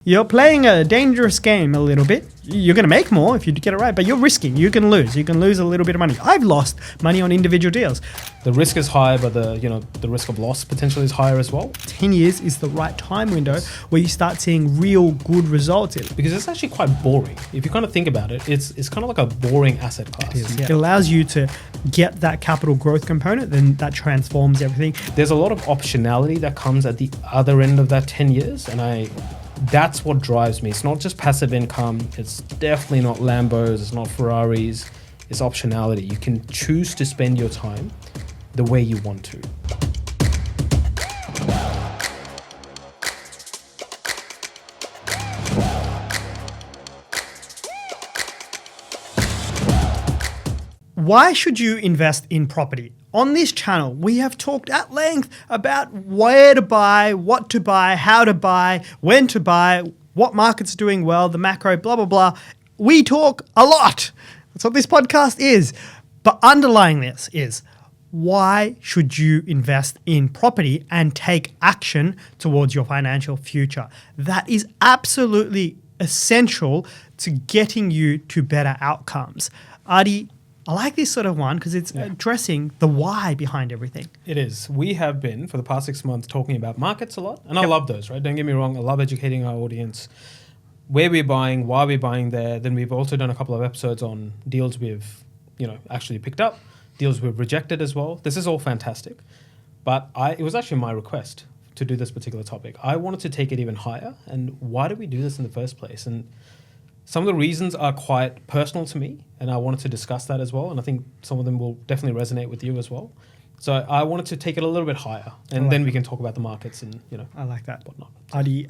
You're playing a dangerous game a little bit. You're going to make more if you get it right, but you're risking. You can lose. You can lose a little bit of money. I've lost money on individual deals. The risk is high, but the risk of loss potentially is higher as well. 10 years is the right time window where you start seeing real good results. Because it's actually quite boring. If you kind of think about it, it's kind of like a boring asset class. It allows you to get that capital growth component, then that transforms everything. There's a lot of optionality that comes at the other end of that 10 years, and that's what drives me. It's not just passive income. It's definitely not Lambos. It's not Ferraris. It's optionality. You can choose to spend your time the way you want to. Why should you invest in property? On this channel, we have talked at length about where to buy, what to buy, how to buy, when to buy, what market's doing well, the macro, blah, blah, blah. We talk a lot. That's what this podcast is. But underlying this is, why should you invest in property and take action towards your financial future? That is absolutely essential to getting you to better outcomes. Adi, I like this sort of one because it's addressing the why behind everything. It is. We have been, for the past 6 months, talking about markets a lot. And I love those, right? Don't get me wrong. I love educating our audience. Where we're buying, why we're buying there. Then we've also done a couple of episodes on deals we've, actually picked up, deals we've rejected as well. This is all fantastic. But it was actually my request to do this particular topic. I wanted to take it even higher. And why did we do this in the first place? And some of the reasons are quite personal to me, and I wanted to discuss that as well. And I think some of them will definitely resonate with you as well. So I wanted to take it a little bit higher, and then we can talk about the markets and I like that. Whatnot. Adi,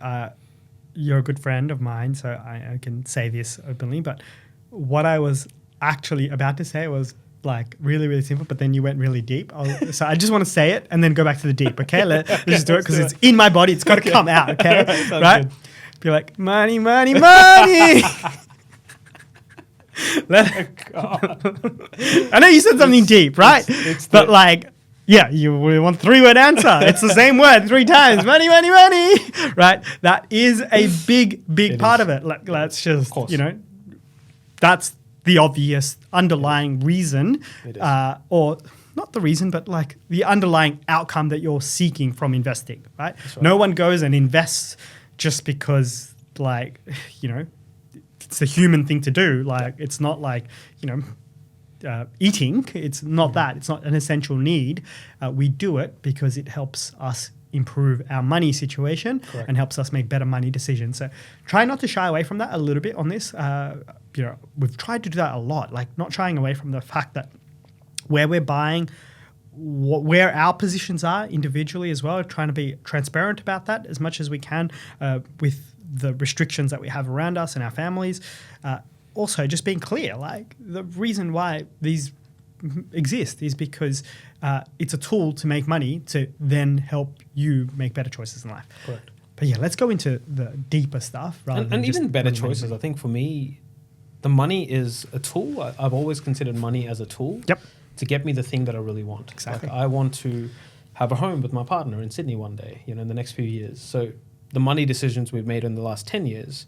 you're a good friend of mine, so I can say this openly. But what I was actually about to say was like really, really simple, but then you went really deep. So I just want to say it and then go back to the deep. Okay, let's just do it because it's in my body. It's got to come out. Okay, right? Good. Be like, money, money, money. I know you said something deep, right? You want 3-word answer. It's the same word 3 times. Money, money, money. Right? That is a big part of it. Let's just, that's the obvious underlying reason, or not the reason, but like the underlying outcome that you're seeking from investing, right? No one goes and invests just because, it's a human thing to do. It's not like, eating. It's not that. It's not an essential need. We do it because it helps us improve our money situation and helps us make better money decisions. So try not to shy away from that a little bit on this. We've tried to do that a lot, like not shying away from the fact that where we're buying, where our positions are individually as well, trying to be transparent about that as much as we can with the restrictions that we have around us and our families. Also, just being clear, like the reason why these exist is because it's a tool to make money to then help you make better choices in life. Correct. But let's go into the deeper stuff. And even better choices. I think for me, the money is a tool. I've always considered money as a tool. To get me the thing that I really want. Exactly. Like I want to have a home with my partner in Sydney one day, in the next few years. So the money decisions we've made in the last 10 years,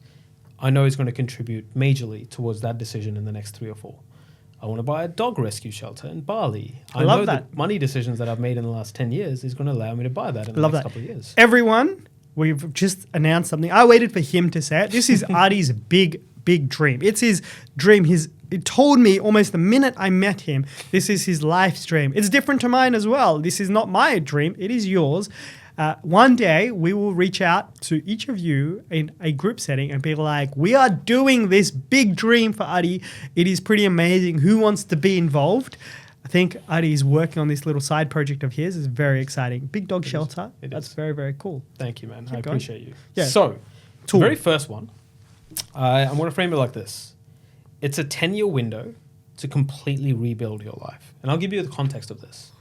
I know is going to contribute majorly towards that decision in the next 3 or 4. I want to buy a dog rescue shelter in Bali. I know that the money decisions that I've made in the last 10 years is going to allow me to buy that in the next couple of years. Everyone, we've just announced something. I waited for him to say it. This is Adi's big dream. It's his dream. He told me almost the minute I met him, this is his life's dream. It's different to mine as well. This is not my dream. It is yours. One day we will reach out to each of you in a group setting and be like, we are doing this big dream for Adi. It is pretty amazing. Who wants to be involved? I think Adi is working on this little side project of his. It's very exciting. Big dog shelter. That's very, very cool. Thank you, man. I appreciate you. Yeah. So, the very first one, I'm going to frame it like this. It's a 10-year window to completely rebuild your life. And I'll give you the context of this.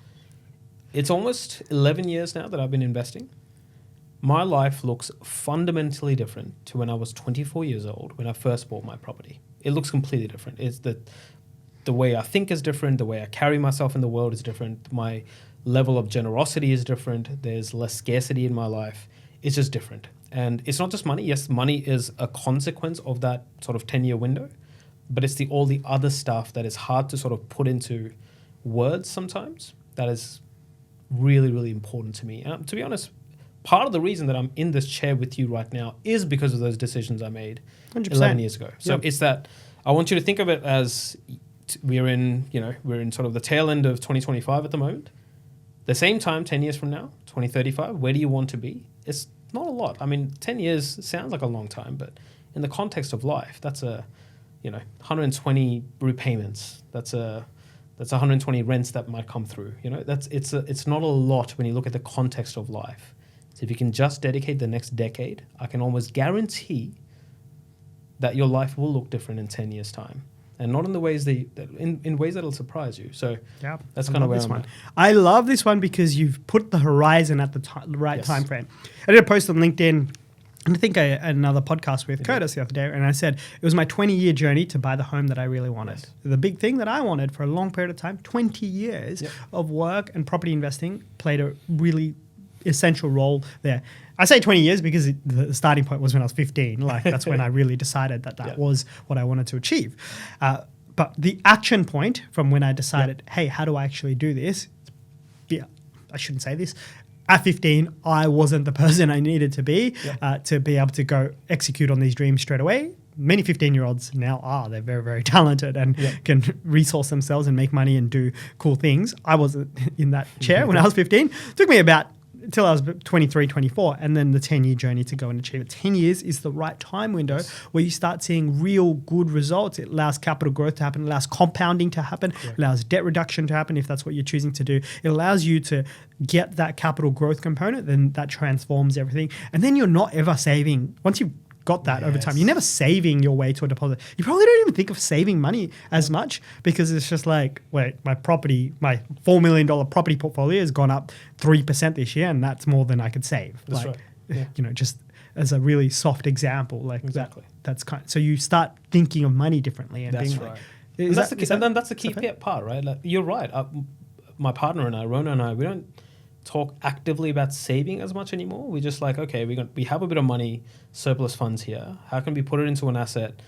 It's almost 11 years now that I've been investing. My life looks fundamentally different to when I was 24 years old, when I first bought my property. It looks completely different. It's the way I think is different. The way I carry myself in the world is different. My level of generosity is different. There's less scarcity in my life. It's just different. And it's not just money. Yes, money is a consequence of that sort of 10-year window, but it's all the other stuff that is hard to sort of put into words sometimes that is really, really important to me. And to be honest, part of the reason that I'm in this chair with you right now is because of those decisions I made 100%. 11 years ago. So Yep. it's that I want you to think of it as we're in sort of the tail end of 2025 at the moment. The same time, 10 years from now, 2035, where do you want to be? It's not a lot. I mean, 10 years sounds like a long time, but in the context of life, that's 120 repayments. That's 120 rents that might come through. It's not a lot when you look at the context of life. So if you can just dedicate the next decade, I can almost guarantee that your life will look different in 10 years' time. And not in the ways in ways that'll surprise you. So Yeah, that's I kind of love where this I'm one. at. I love this one because you've put the horizon at the right Yes. time frame. I did a post on LinkedIn, and I think I had another podcast with Curtis the other day, and I said it was my 20-year journey to buy the home that I really wanted. Yes. The big thing that I wanted for a long period of time, 20 years Yep. of work and property investing played a really essential role there. I say 20 years because the starting point was when I was 15. Like that's when I really decided that Yeah. was what I wanted to achieve. But the action point from when I decided, hey, how do I actually do this? Yeah, I shouldn't say this. At 15, I wasn't the person I needed to be able to go execute on these dreams straight away. Many 15-year-olds now are. They're very, very talented and can resource themselves and make money and do cool things. I wasn't in that chair when I was 15. It took me about until I was 23, 24, and then the 10-year journey to go and achieve it. 10 years is the right time window where you start seeing real good results. It allows capital growth to happen, it allows compounding to happen, it allows debt reduction to happen if that's what you're choosing to do. It allows you to get that capital growth component, then that transforms everything. And then you're not ever saving. Once you've got that over time, you're never saving your way to a deposit. You probably don't even think of saving money as much because it's just like, wait, my $4 million property portfolio has gone up 3% this year, and that's more than I could save. That's right. Yeah. Just as a really soft example, like Exactly. that's so you start thinking of money differently and That's being right. like, And that's the key part, right? Like, you're right. My partner and I, Rona and I, we don't talk actively about saving as much anymore. We're just like, okay, we have a bit of money, surplus funds here. How can we put it into an asset?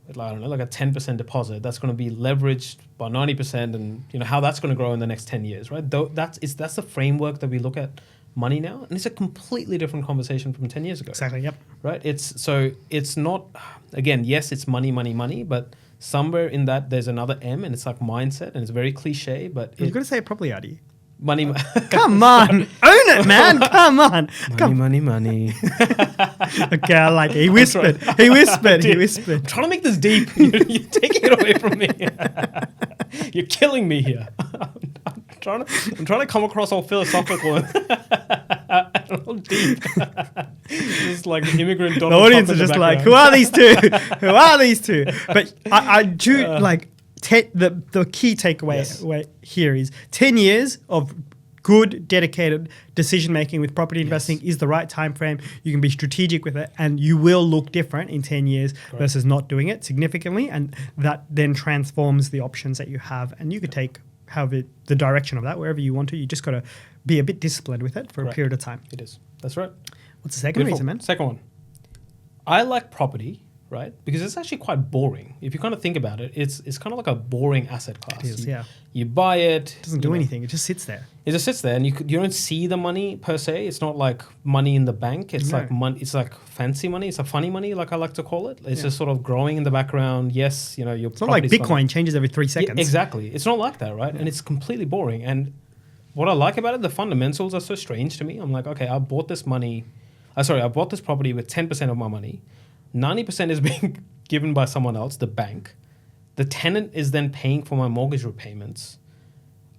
I don't know, like a 10% deposit that's going to be leveraged by 90%, and how that's going to grow in the next 10 years, right? That's the framework that we look at money now, and it's a completely different conversation from 10 years ago. Exactly. Yep. Right. It's not, again, yes, it's money, but somewhere in that there's another M, and it's like mindset, and it's very cliche, but You've got to say it properly, Adi. money. Come on, own it, man. Come on. Money. Okay, I like it. He whispered. He whispered. I'm trying to make this deep. You're taking it away from me. You're killing me here. I'm trying to come across all philosophical and all deep. Just like the immigrant. The audience is just like, who are these two? Who are these two? But I do like the key takeaway here is 10 years of good, dedicated decision making with property investing is the right time frame. You can be strategic with it, and you will look different in 10 years versus not doing it significantly, and that then transforms the options that you have, and you could take the direction of that wherever you want to. You just got to be a bit disciplined with it for a period of time. It is. That's right. What's the second reason, man? Second one. I like property, right? Because it's actually quite boring. If you kind of think about it, it's kind of like a boring asset class. It is, You buy it. It doesn't do anything. It just sits there. It just sits there, and you don't see the money per se. It's not like money in the bank. It's like money. It's like fancy money. It's a funny money, like I like to call it. It's just sort of growing in the background. Yes, your. It's not like Bitcoin changes every 3 seconds. Yeah, exactly. It's not like that, right? And it's completely boring. And what I like about it, the fundamentals are so strange to me. I'm like, okay, I bought this property with 10% of my money. 90% is being given by someone else, the bank. The tenant is then paying for my mortgage repayments.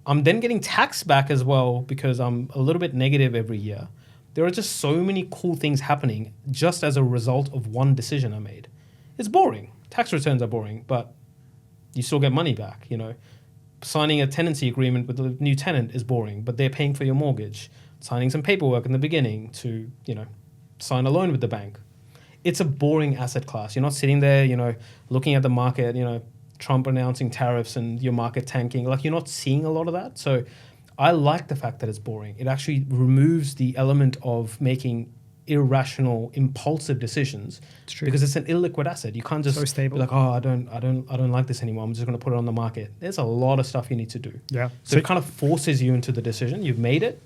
I'm then getting taxed back as well because I'm a little bit negative every year. There are just so many cool things happening just as a result of one decision I made. It's boring. Tax returns are boring, but you still get money back, Signing a tenancy agreement with a new tenant is boring, but they're paying for your mortgage. Signing some paperwork in the beginning to, sign a loan with the bank. It's a boring asset class. You're not sitting there, looking at the market, Trump announcing tariffs and your market tanking. Like, you're not seeing a lot of that. So I like the fact that it's boring. It actually removes the element of making irrational, impulsive decisions true. because it's an illiquid asset. You can't just So stable. be like, oh, I don't like this anymore. I'm just going to put it on the market. There's a lot of stuff you need to do. Yeah. So it kind of forces you into the decision. You've made it.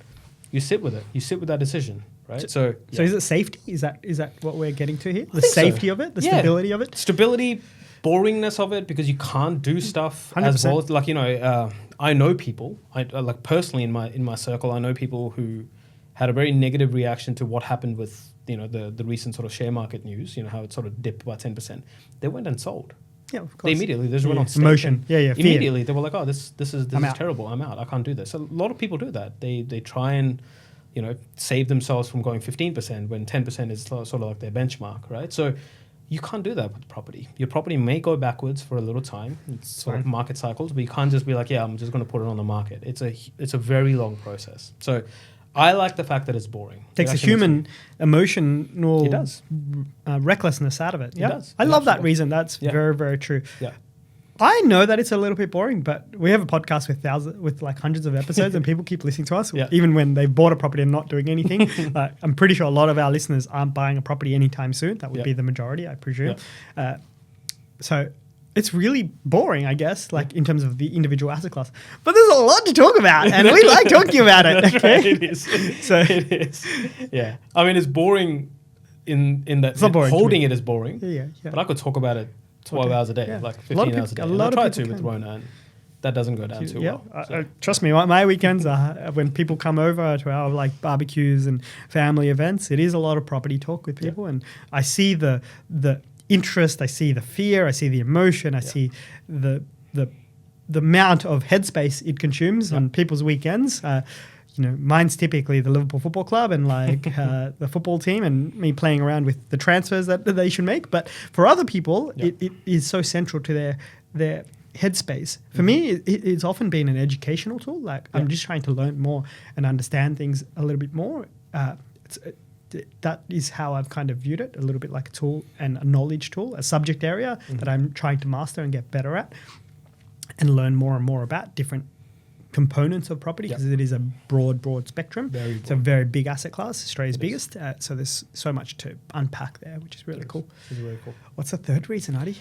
You sit with it. You sit with that decision, right? So is it safety? Is that what we're getting to here? The think so. safety of it, the stability of it. Stability, boringness of it, because you can't do stuff 100%. as well. Like, you know, I know people. I like personally in my circle, I know people who had a very negative reaction to what happened with, you know, the recent sort of share market news. You know how it sort of dipped by 10%. They went and sold. Yeah, of course. They immediately just went on stake emotion. and Fear. immediately they were like, oh, this is I'm out. terrible. I'm out. I can't do this. So a lot of people do that. They try and, you know, save themselves from going 15% when 10% is sort of like their benchmark, right? So you can't do that with property. Your property may go backwards for a little time. It's sort of market cycles, but you can't just be like, yeah, I'm just going to put it on the market. It's a very long process. So I like the fact that it's boring. Takes a human emotional It does. Recklessness out of it. Yeah, It does. I It love that absolutely reason. That's very, very true. Yeah. I know that it's a little bit boring, but we have a podcast with like hundreds of episodes, and people keep listening to us, even when they've bought a property and not doing anything. I'm pretty sure a lot of our listeners aren't buying a property anytime soon. That would be the majority, I presume. So it's really boring, I guess, like in terms of the individual asset class. But there's a lot to talk about, and we like talking about it. That's okay? right, it is. So it is. Yeah. I mean, it's boring in that It's not boring to holding me. it is boring. Yeah. But I could talk about it 12 hours a day, like 15 hours a day. A And lot I of try people to with can. Rona, and that doesn't go down too well. So. Trust me, my weekends are when people come over to our like barbecues and family events. It is a lot of property talk with people, and I see the interest, I see the fear, I see the emotion, I see the amount of headspace it consumes on people's weekends. You know, mine's typically the Liverpool Football Club and like the football team and me playing around with the transfers that they should make. But for other people, it is so central to their headspace. For me, it's often been an educational tool. Like I'm just trying to learn more and understand things a little bit more. That is how I've kind of viewed it, a little bit like a tool and a knowledge tool, a subject area that I'm trying to master and get better at and learn more and more about different components of property because it is a broad spectrum. It's a very big asset class, Australia's biggest. So there's so much to unpack there, which is really cool. It's very cool. What's the third reason, Adi?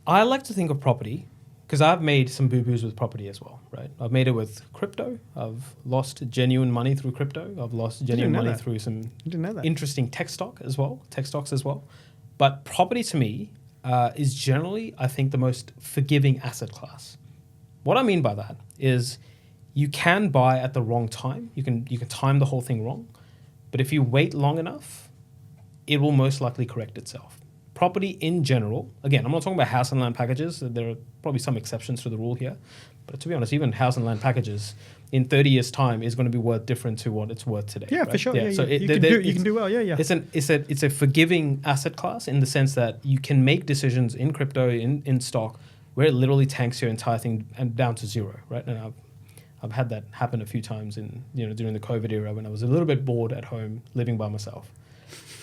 I like to think of property because I've made some boo-boos with property as well, right? I've made it with crypto. I've lost genuine money through crypto. I've lost genuine money through some interesting tech stocks as well. But property to me is generally, I think, the most forgiving asset class. What I mean by that is you can buy at the wrong time. You can time the whole thing wrong. But if you wait long enough, it will most likely correct itself. Property in general, again, I'm not talking about house and land packages. There are probably some exceptions to the rule here. But to be honest, even house and land packages in 30 years' time is going to be worth different to what it's worth today. Yeah, right? for sure. Yeah, So you can do well. Yeah. It's a forgiving asset class in the sense that you can make decisions in crypto, in stock, where it literally tanks your entire thing and down to zero, right? And I've had that happen a few times during the COVID era when I was a little bit bored at home living by myself.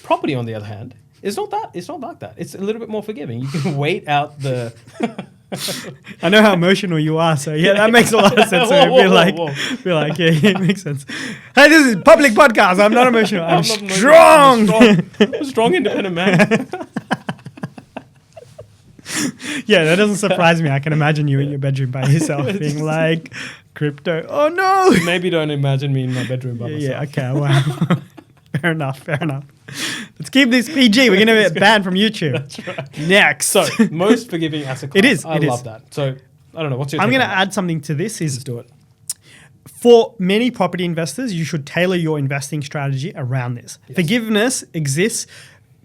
Property, on the other hand, it's not like that. It's a little bit more forgiving. You can wait out the. I know how emotional you are, so that makes a lot of sense. Be like, it makes sense. Hey, this is public podcast. I'm not emotional. I'm strong. I'm a strong, independent man. Yeah, that doesn't surprise me. I can imagine you in your bedroom by yourself being like, crypto. Oh no! Maybe don't imagine me in my bedroom by myself. Yeah, okay, wow. Fair enough. Let's keep this PG. We're going to get banned from YouTube. That's right. Next. So, most forgiving asset class. It is. I love that. So, I don't know. What's your I'm take going to on add something to this. Let's do it. For many property investors, you should tailor your investing strategy around this. Yes. Forgiveness exists,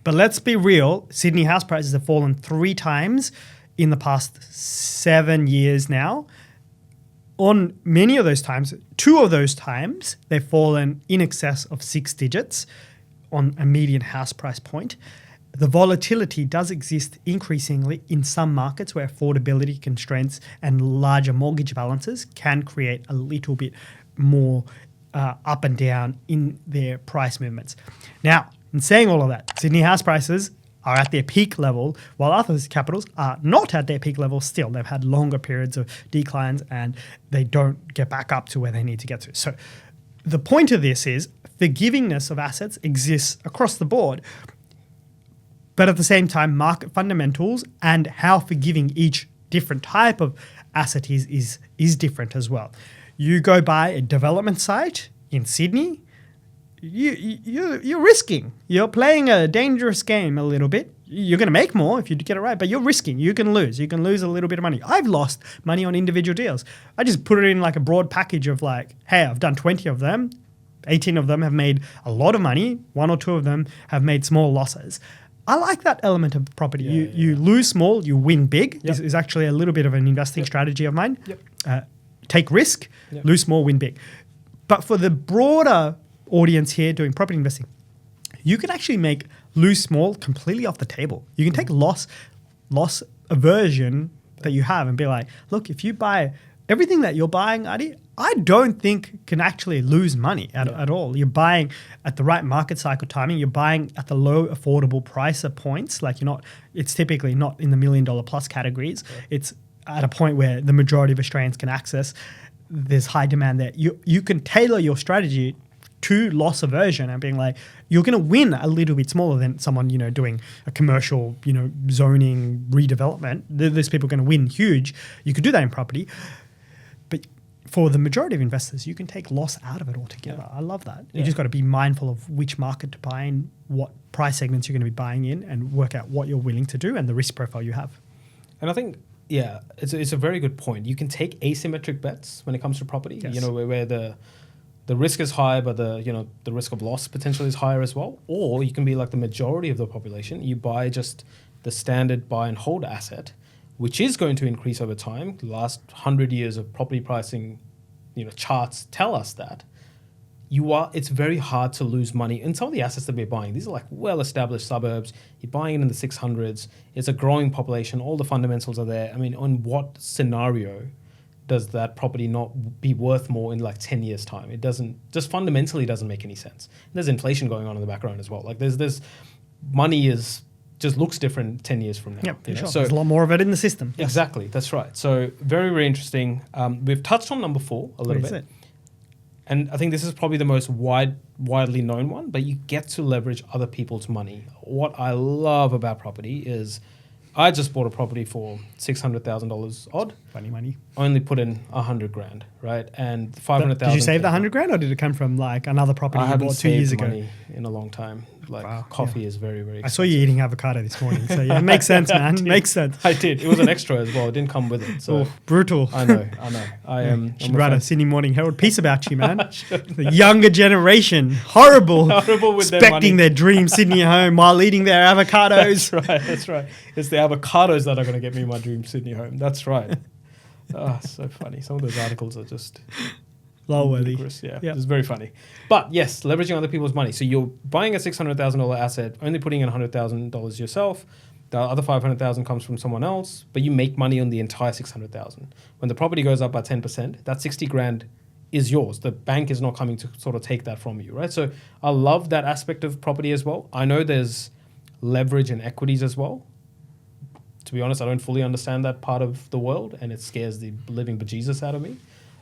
but let's be real. Sydney house prices have fallen 3 times in the past 7 years now. On many of those times, 2 of those times, they've fallen in excess of 6 digits on a median house price point. The volatility does exist increasingly in some markets where affordability constraints and larger mortgage balances can create a little bit more up and down in their price movements. Now, in saying all of that, Sydney house prices are at their peak level, while other capitals are not at their peak level still. They've had longer periods of declines and they don't get back up to where they need to get to. So the point of this is forgivingness of assets exists across the board. But at the same time, market fundamentals and how forgiving each different type of asset is different as well. You go buy a development site in Sydney, you're risking. You're playing a dangerous game a little bit. You're going to make more if you get it right, but you're risking. You can lose. You can lose a little bit of money. I've lost money on individual deals. I just put it in like a broad package of like, hey, I've done 20 of them. 18 of them have made a lot of money. 1 or 2 of them have made small losses. I like that element of property. You lose small, you win big. Yep. Is actually a little bit of an investing strategy of mine. Yep. Take risk, lose small, win big. But for the broader audience here doing property investing, you can actually lose small completely off the table. You can take loss aversion that you have and be like, look, if you buy everything that you're buying, Adi, I don't think can actually lose money at all. You're buying at the right market cycle timing. You're buying at the low affordable price points. Like it's typically not in the $1 million plus categories. Yeah. It's at a point where the majority of Australians can access. There's high demand there. You can tailor your strategy to loss aversion and being like, you're going to win a little bit smaller than someone, doing a commercial, zoning redevelopment. Those people are going to win huge. You could do that in property. But for the majority of investors, you can take loss out of it altogether. Yeah. I love that. You just got to be mindful of which market to buy in, what price segments you're going to be buying in, and work out what you're willing to do and the risk profile you have. And I think, it's a very good point. You can take asymmetric bets when it comes to property, yes. Where the risk is high, but the risk of loss potentially is higher as well. Or you can be like the majority of the population. You buy just the standard buy and hold asset, which is going to increase over time. The last 100 years of property pricing, charts tell us that. It's very hard to lose money in some of the assets that we're buying. These are like well-established suburbs. You're buying it in the 600s. It's a growing population. All the fundamentals are there. I mean, on what scenario does that property not be worth more in like 10 years' time? It just fundamentally doesn't make any sense. And there's inflation going on in the background as well. Like there's money just looks different 10 years from now. Yep, sure. So there's a lot more of it in the system. Yes. Exactly, that's right. So very, very interesting. We've touched on number 4 a little bit. And I think this is probably the most widely known one, but you get to leverage other people's money. What I love about property is I just bought a property for $600,000 odd. Funny money. Only put in $100,000, right? And $500,000. Did you save the $100,000, or did it come from like another property you bought 2 years ago? I haven't saved money in a long time. Like coffee is very, very expensive. I saw you eating avocado this morning, so it makes sense, man. It makes sense. I did. It was an extra as well. It didn't come with it. So brutal. I know. I should write a Sydney Morning Herald piece about you, man. The younger generation, horrible with expecting their dream Sydney home while eating their avocados. That's right. It's the avocados that are going to get me my dream Sydney home. That's right. So funny. Some of those articles are just lol-worthy. Yeah, it's very funny. But yes, leveraging other people's money. So you're buying a $600,000 asset, only putting in $100,000 yourself. The other $500,000 comes from someone else, but you make money on the entire $600,000. When the property goes up by 10%, that $60,000 is yours. The bank is not coming to sort of take that from you, right? So I love that aspect of property as well. I know there's leverage in equities as well. To be honest, I don't fully understand that part of the world, and it scares the living bejesus out of me.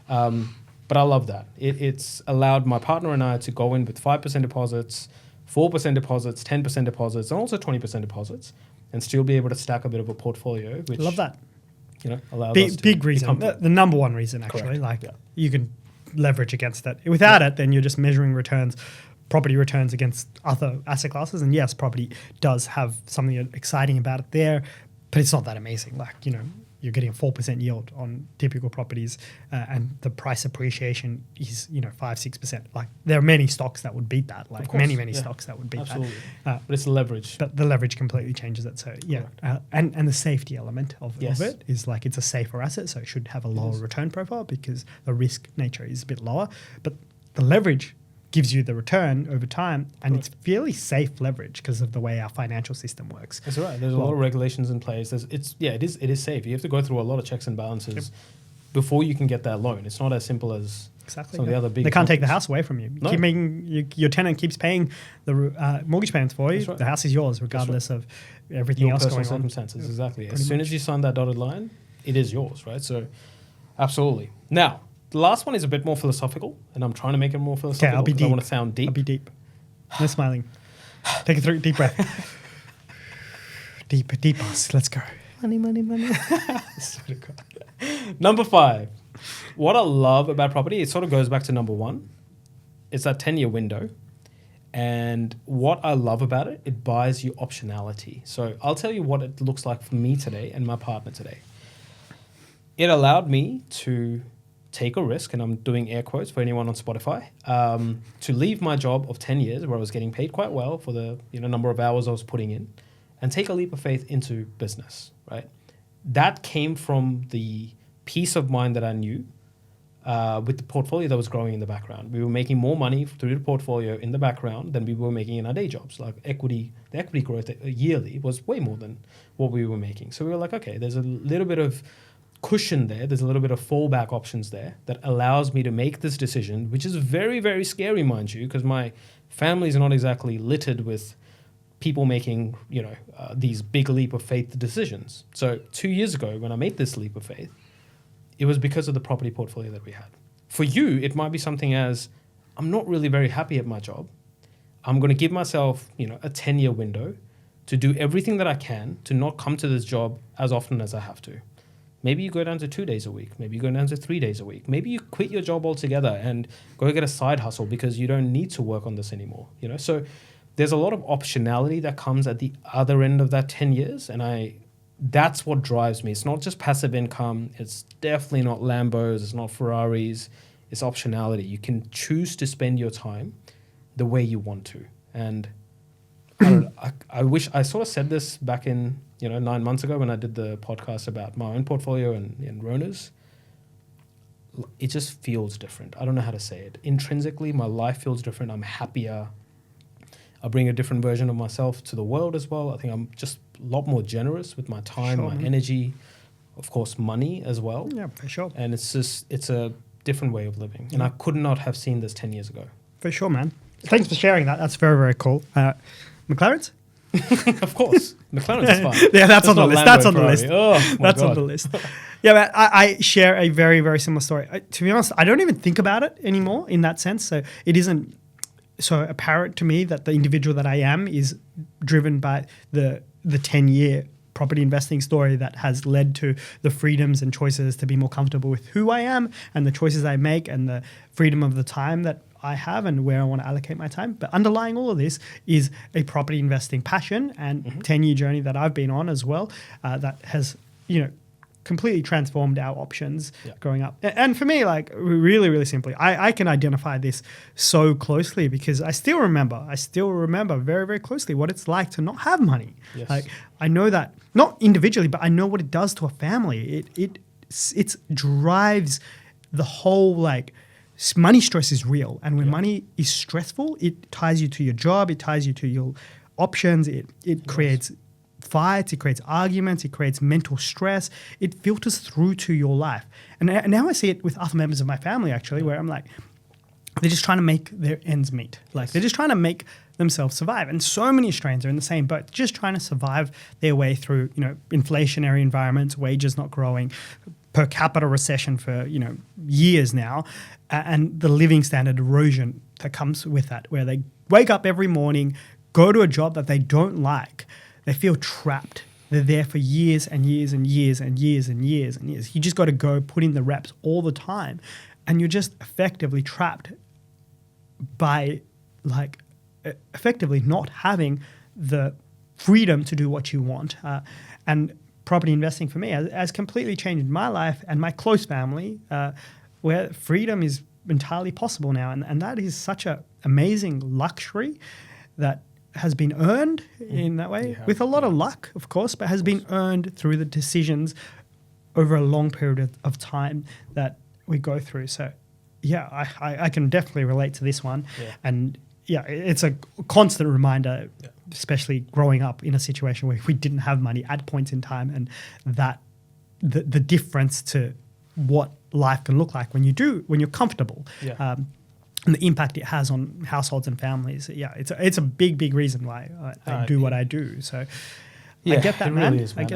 But I love that. It's allowed my partner and I to go in with 5% deposits, 4% deposits, 10% deposits, and also 20% deposits, and still be able to stack a bit of a portfolio. Which, love that. Allows us to big reason. The number one reason, actually. You can leverage against that. Without it, then you're just measuring property returns against other asset classes. And yes, property does have something exciting about it there, but it's not that amazing. You're getting a 4% yield on typical properties, and the price appreciation is 5-6%. Like there are many stocks that would beat that. Like many stocks that would beat Absolutely. that. But it's the leverage. But the leverage completely changes it. So and the safety element of it is like it's a safer asset, so it should have a lower return profile because the risk nature is a bit lower. But the leverage gives you the return over time, and it's fairly safe leverage because of the way our financial system works. That's right. There's a lot of regulations in place. It is safe. You have to go through a lot of checks and balances before you can get that loan. It's not as simple as some of the other big. They can't take the house away from you. No. Your tenant keeps paying the mortgage payments for you. Right. The house is yours, regardless of everything else going on. Circumstances, exactly. As soon as you sign that dotted line, it is yours, right? So, absolutely. Now, The last one is a bit more philosophical, and I'm trying to make it more philosophical. Okay, I'll be deep. I want to sound deep. I'll be deep. No smiling. Take a deep breath. Deep us. Let's go. Money. Number 5. What I love about property, it sort of goes back to number 1. It's that 10-year window. And what I love about it, it buys you optionality. So I'll tell you what it looks like for me today and my partner today. It allowed me to take a risk, and I'm doing air quotes for anyone on Spotify, to leave my job of 10 years where I was getting paid quite well for the number of hours I was putting in, and take a leap of faith into business, right? That came from the peace of mind that I knew with the portfolio that was growing in the background. We were making more money through the portfolio in the background than we were making in our day jobs. Like the equity growth yearly was way more than what we were making. So we were like, okay, there's a little bit of cushion there. There's a little bit of fallback options there that allows me to make this decision, which is very, very scary, mind you, because my family is not exactly littered with people making, these big leap of faith decisions. So 2 years ago, when I made this leap of faith, it was because of the property portfolio that we had. For you, it might be something as, I'm not really very happy at my job. I'm going to give myself, a 10-year window to do everything that I can to not come to this job as often as I have to. Maybe you go down to 2 days a week. Maybe you go down to 3 days a week. Maybe you quit your job altogether and go get a side hustle because you don't need to work on this anymore. So there's a lot of optionality that comes at the other end of that 10 years. And that's what drives me. It's not just passive income. It's definitely not Lambos. It's not Ferraris. It's optionality. You can choose to spend your time the way you want to. And I wish I sort of said this back in 9 months ago when I did the podcast about my own portfolio and Rona's. It just feels different. I don't know how to say it. Intrinsically, my life feels different. I'm happier. I bring a different version of myself to the world as well. I think I'm just a lot more generous with my time, my energy, of course, money as well. Yeah, for sure. And it's a different way of living. And I could not have seen this 10 years ago. For sure, man. Thanks for sharing that. That's very, very cool. McLaren's? Of course. McLaren's is fine. Yeah, that's on the list. That's on the list. Oh, that's on the list. Yeah, man, I share a very, very similar story. To be honest, I don't even think about it anymore in that sense. So it isn't so apparent to me that the individual that I am is driven by the 10-year property investing story that has led to the freedoms and choices to be more comfortable with who I am and the choices I make and the freedom of the time that I have and where I want to allocate my time. But underlying all of this is a property investing passion and 10-year journey that I've been on as well that has, completely transformed our options growing up. And for me, like really, really simply, I can identify this so closely because I still remember very, very closely what it's like to not have money. Yes. Like I know that, not individually, but I know what it does to a family. It drives the whole money stress is real. And when money is stressful, it ties you to your job, it ties you to your options, it creates fights, it creates arguments, it creates mental stress, it filters through to your life. And now I see it with other members of my family actually, where I'm like, they're just trying to make their ends meet. Like they're just trying to make themselves survive. And so many Australians are in the same boat, just trying to survive their way through, inflationary environments, wages not growing, per capita recession for, years now, and the living standard erosion that comes with that, where they wake up every morning, go to a job that they don't like, they feel trapped. They're there for years and years and years and years and years and years. You just got to go put in the reps all the time. And you're just effectively trapped by effectively not having the freedom to do what you want. And property investing for me has completely changed my life and my close family, where freedom is entirely possible now. And that is such an amazing luxury that has been earned in that way, with a lot of luck, of course, but has been earned through the decisions over a long period of time that we go through. So, yeah, I can definitely relate to this one. Yeah. And, yeah, it's a constant reminder, especially growing up in a situation where we didn't have money at points in time, and that the difference to what life can look like when you're comfortable. Yeah. And the impact it has on households and families. Yeah, it's a big reason why I do what I do. So I get that, man. Really is, man.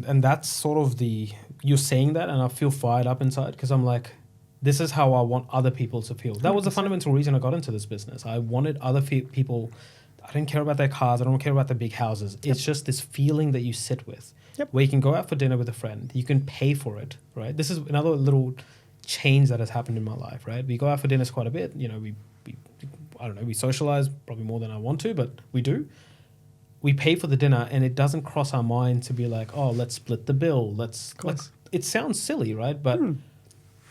And that's sort of you're saying that, and I feel fired up inside because I'm like, this is how I want other people to feel. That was the fundamental reason I got into this business. I wanted other people. I didn't care about their cars. I don't care about their big houses. It's just this feeling that you sit with, where you can go out for dinner with a friend. You can pay for it, right? This is another little change that has happened in my life, right? We go out for dinners quite a bit. You know, we I don't know, we socialize probably more than I want to, but we do. We pay for the dinner, and it doesn't cross our mind to be like, oh, let's split the bill. It sounds silly, right? But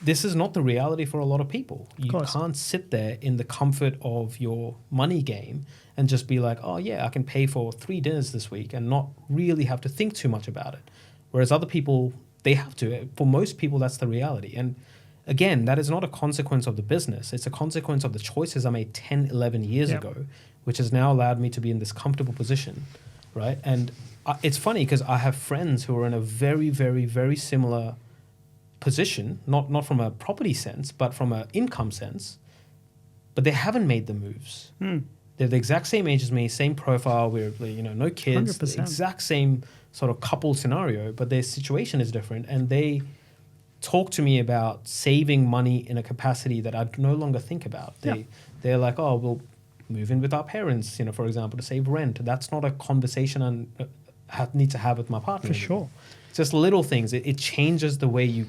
this is not the reality for a lot of people. You can't sit there in the comfort of your money game and just be like, oh yeah, I can pay for 3 dinners this week and not really have to think too much about it. Whereas other people, they have to. For most people, that's the reality. And again, that is not a consequence of the business. It's a consequence of the choices I made 10, 11 years ago, which has now allowed me to be in this comfortable position, right? And it's funny because I have friends who are in a very, very, very similar position, not from a property sense, but from an income sense, but they haven't made the moves. They're the exact same age as me, same profile, we're, you know, no kids, 100%. the exact same sort of couple scenario, but their situation is different, and they talk to me about saving money in a capacity that I no longer think about. They're like, oh, we'll move in with our parents, you know, for example, to save rent. That's not a conversation I need to have with my partner. For sure. It's just little things. It changes the way you,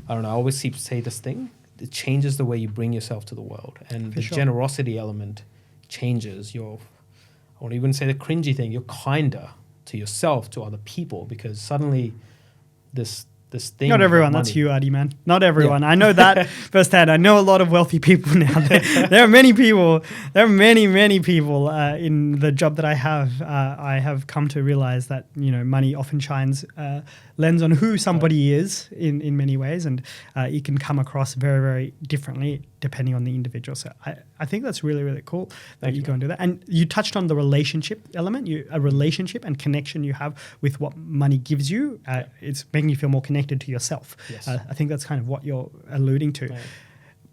I don't know, I always say this thing, it changes the way you bring yourself to the world. And the generosity element changes your, I won't even say the cringy thing, you're kinder to yourself, to other people, because suddenly this thing. Not everyone. That's you, Adi, man. Not everyone. I know that firsthand. I know a lot of wealthy people now. There are many people. There are many people in the job that I have. I have come to realize that, you know, money often shines lens on who somebody is in many ways, and it can come across very, very differently depending on the individual. So I think that's really, really cool that you go and do that. And you touched on the relationship element, a relationship and connection you have with what money gives you. It's making you feel more connected to yourself. Yes. I think that's kind of what you're alluding to. Right.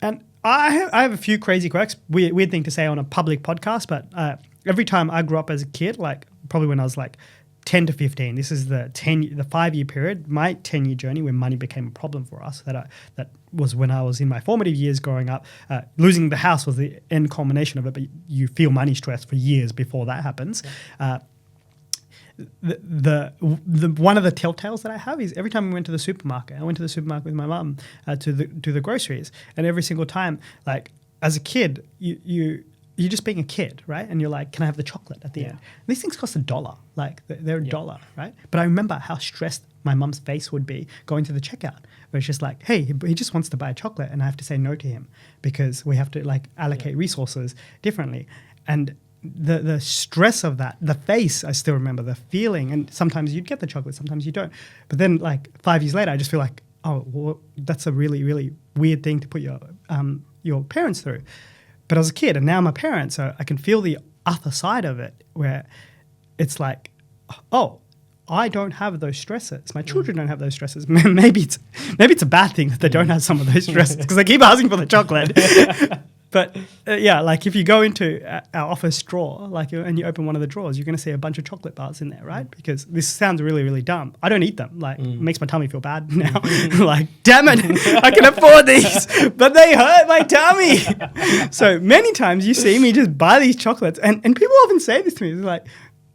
And I have a few crazy quirks, weird thing to say on a public podcast, but every time I grew up as a kid, like probably when I was like 10 to 15, this is the 5-year period, my 10-year journey when money became a problem for us. That was when I was in my formative years growing up. Losing the house was the end culmination of it, but you feel money stress for years before that happens. The one of the telltales that I have is every time we went to the supermarket, I went to the supermarket with my mum to do the groceries, and every single time, like as a kid, you're just being a kid, right? And you're like, can I have the chocolate at the end? And these things cost $1. Like they're $1, right? But I remember how stressed my mum's face would be going to the checkout, where it's just like, hey, he just wants to buy a chocolate and I have to say no to him because we have to like allocate resources differently. And the stress of that, the face, I still remember the feeling. And sometimes you'd get the chocolate, sometimes you don't. But then like 5 years later, I just feel like, oh, well, that's a really, really weird thing to put your parents through. But I was a kid, and now I'm a parent, so I can feel the other side of it, where it's like, oh, I don't have those stresses. My children don't have those stresses. Maybe it's a bad thing that they don't have some of those stresses because they keep asking for the chocolate. But like if you go into our office drawer, like, and you open one of the drawers, you're going to see a bunch of chocolate bars in there, right? Because this sounds really, really dumb. I don't eat them. Like, it makes my tummy feel bad now. Like, damn it, I can afford these, but they hurt my tummy. So many times you see me just buy these chocolates, and people often say this to me. It's like,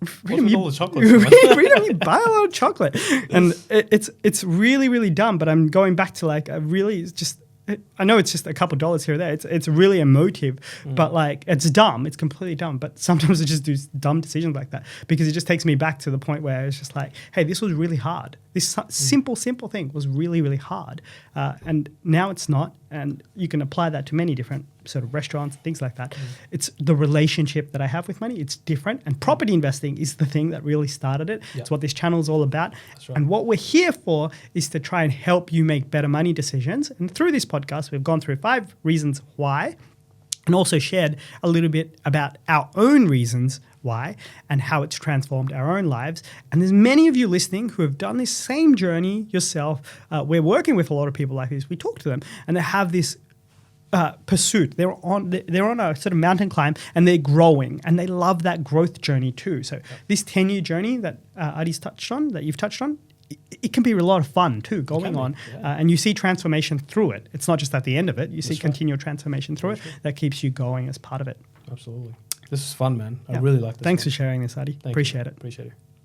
Freedom, you buy a lot of chocolate, and it's really, really dumb. But I'm going back to like a really just. I know it's just a couple dollars here or there. It's really emotive, but like it's dumb. It's completely dumb. But sometimes I just do dumb decisions like that because it just takes me back to the point where it's just like, hey, this was really hard. This simple thing was really, really hard, and now it's not. And you can apply that to many different sort of restaurants, things like that. It's the relationship that I have with money. It's different. And property investing is the thing that really started it. It's what this channel is all about. Right. And what we're here for is to try and help you make better money decisions. And through this podcast, we've gone through 5 reasons why, and also shared a little bit about our own reasons why and how it's transformed our own lives. And there's many of you listening who have done this same journey yourself. We're working with a lot of people like this. We talk to them and they have this pursuit. They're on a sort of mountain climb and they're growing and they love that growth journey too. So this 10-year journey that Adi's touched on, that you've touched on, it can be a lot of fun too going be, on. yeah. And you see transformation through it. It's not just at the end of it. You see That's right. continual transformation through it that keeps you going as part of it. Absolutely. This is fun, man. I Yeah. really like this. Thanks one. for sharing this, Adi. Thank you. Appreciate it. Appreciate it.